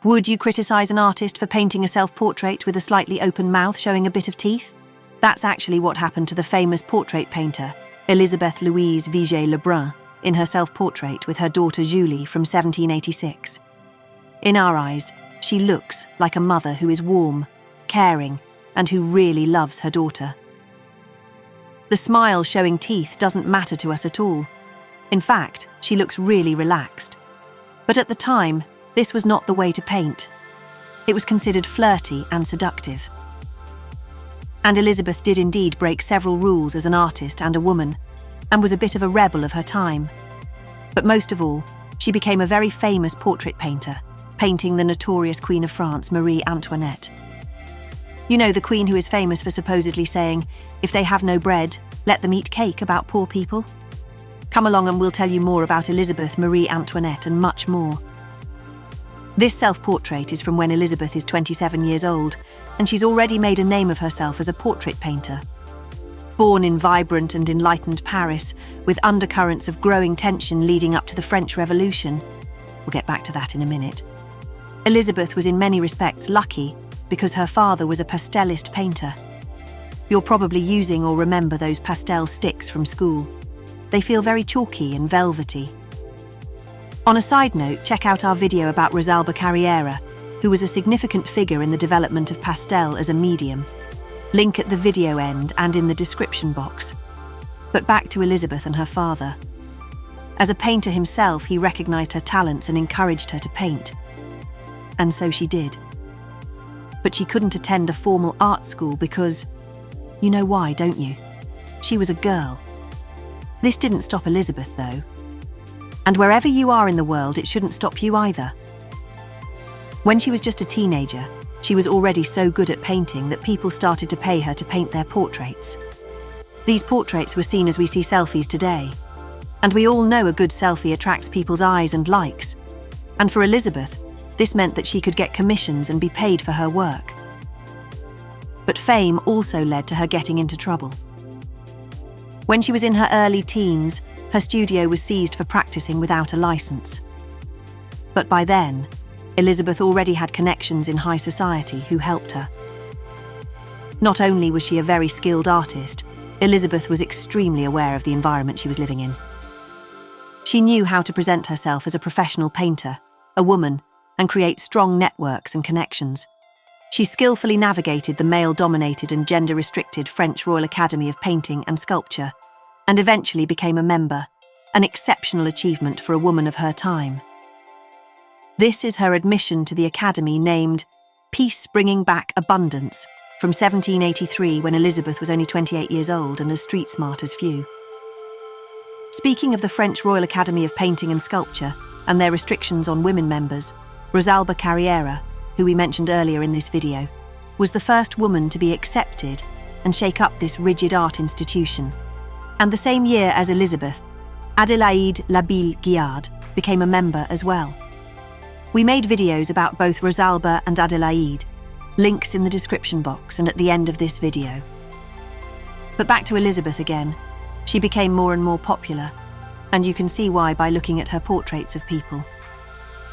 Would you criticize an artist for painting a self-portrait with a slightly open mouth showing a bit of teeth? That's actually what happened to the famous portrait painter, Élisabeth Louise Vigée Le Brun, in her self-portrait with her daughter Julie from 1786. In our eyes, she looks like a mother who is warm, caring, and who really loves her daughter. The smile showing teeth doesn't matter to us at all. In fact, she looks really relaxed. But at the time, this was not the way to paint. It was considered flirty and seductive. And Élisabeth did indeed break several rules as an artist and a woman, and was a bit of a rebel of her time. But most of all, she became a very famous portrait painter, painting the notorious Queen of France, Marie-Antoinette. You know, the queen who is famous for supposedly saying, "If they have no bread, let them eat cake," about poor people? Come along and we'll tell you more about Élisabeth Marie-Antoinette and much more. This self-portrait is from when Élisabeth is 27 years old, and she's already made a name of herself as a portrait painter. Born in vibrant and enlightened Paris, with undercurrents of growing tension leading up to the French Revolution. We'll get back to that in a minute. Élisabeth was in many respects lucky because her father was a pastelist painter. You're probably using or remember those pastel sticks from school. They feel very chalky and velvety. On a side note, check out our video about Rosalba Carriera, who was a significant figure in the development of pastel as a medium. Link at the video end and in the description box. But back to Élisabeth and her father. As a painter himself, he recognized her talents and encouraged her to paint. And so she did. But she couldn't attend a formal art school because, you know why, don't you? She was a girl. This didn't stop Élisabeth, though. And wherever you are in the world, it shouldn't stop you either. When she was just a teenager, she was already so good at painting that people started to pay her to paint their portraits. These portraits were seen as we see selfies today. And we all know a good selfie attracts people's eyes and likes. And for Élisabeth, this meant that she could get commissions and be paid for her work. But fame also led to her getting into trouble. When she was in her early teens, her studio was seized for practicing without a license. But by then, Élisabeth already had connections in high society who helped her. Not only was she a very skilled artist, Élisabeth was extremely aware of the environment she was living in. She knew how to present herself as a professional painter, a woman, and create strong networks and connections. She skillfully navigated the male-dominated and gender-restricted French Royal Academy of Painting and Sculpture, and eventually became a member, an exceptional achievement for a woman of her time. This is her admission to the Academy, named Peace Bringing Back Abundance, from 1783, when Élisabeth was only 28 years old and as street-smart as few. Speaking of the French Royal Academy of Painting and Sculpture and their restrictions on women members, Rosalba Carriera, who we mentioned earlier in this video, was the first woman to be accepted and shake up this rigid art institution. And the same year as Élisabeth, Adélaïde Labille-Guiard became a member as well. We made videos about both Rosalba and Adélaïde, links in the description box and at the end of this video. But back to Élisabeth again. She became more and more popular, and you can see why by looking at her portraits of people.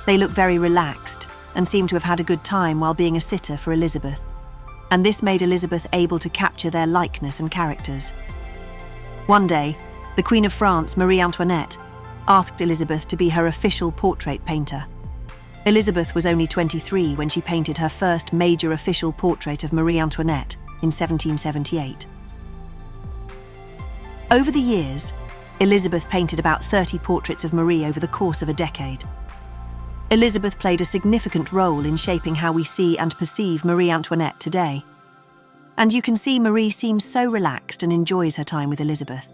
They look very relaxed and seem to have had a good time while being a sitter for Élisabeth, and this made Élisabeth able to capture their likeness and characters. One day, the Queen of France, Marie-Antoinette, asked Élisabeth to be her official portrait painter. Élisabeth was only 23 when she painted her first major official portrait of Marie-Antoinette in 1778. Over the years, Élisabeth painted about 30 portraits of Marie over the course of a decade. Élisabeth played a significant role in shaping how we see and perceive Marie-Antoinette today. And you can see Marie seems so relaxed and enjoys her time with Élisabeth.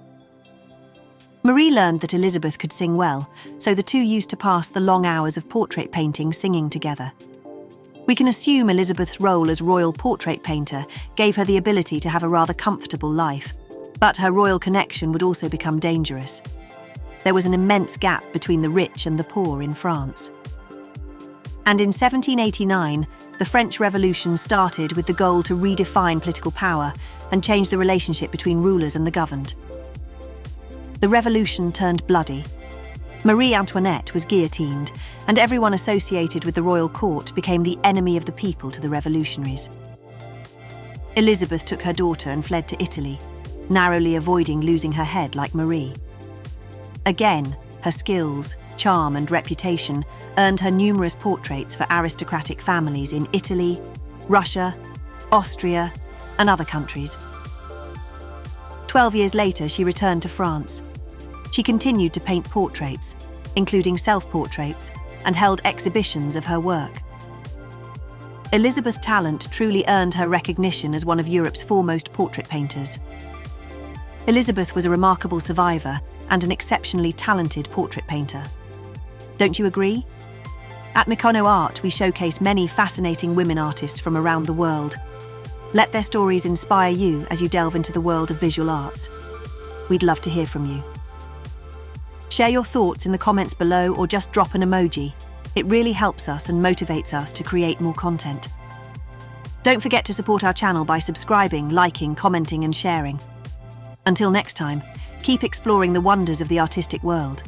Marie learned that Élisabeth could sing well, so the two used to pass the long hours of portrait painting singing together. We can assume Élisabeth's role as royal portrait painter gave her the ability to have a rather comfortable life, but her royal connection would also become dangerous. There was an immense gap between the rich and the poor in France. And in 1789, the French Revolution started with the goal to redefine political power and change the relationship between rulers and the governed. The revolution turned bloody. Marie-Antoinette was guillotined, and everyone associated with the royal court became the enemy of the people to the revolutionaries. Elizabeth took her daughter and fled to Italy, narrowly avoiding losing her head like Marie. Again, her skills, charm and reputation earned her numerous portraits for aristocratic families in Italy, Russia, Austria, and other countries. 12 years later, she returned to France. She continued to paint portraits, including self-portraits, and held exhibitions of her work. Elizabeth's talent truly earned her recognition as one of Europe's foremost portrait painters. Elizabeth was a remarkable survivor and an exceptionally talented portrait painter. Don't you agree? At mikonoart, we showcase many fascinating women artists from around the world. Let their stories inspire you as you delve into the world of visual arts. We'd love to hear from you. Share your thoughts in the comments below or just drop an emoji. It really helps us and motivates us to create more content. Don't forget to support our channel by subscribing, liking, commenting and sharing. Until next time, keep exploring the wonders of the artistic world.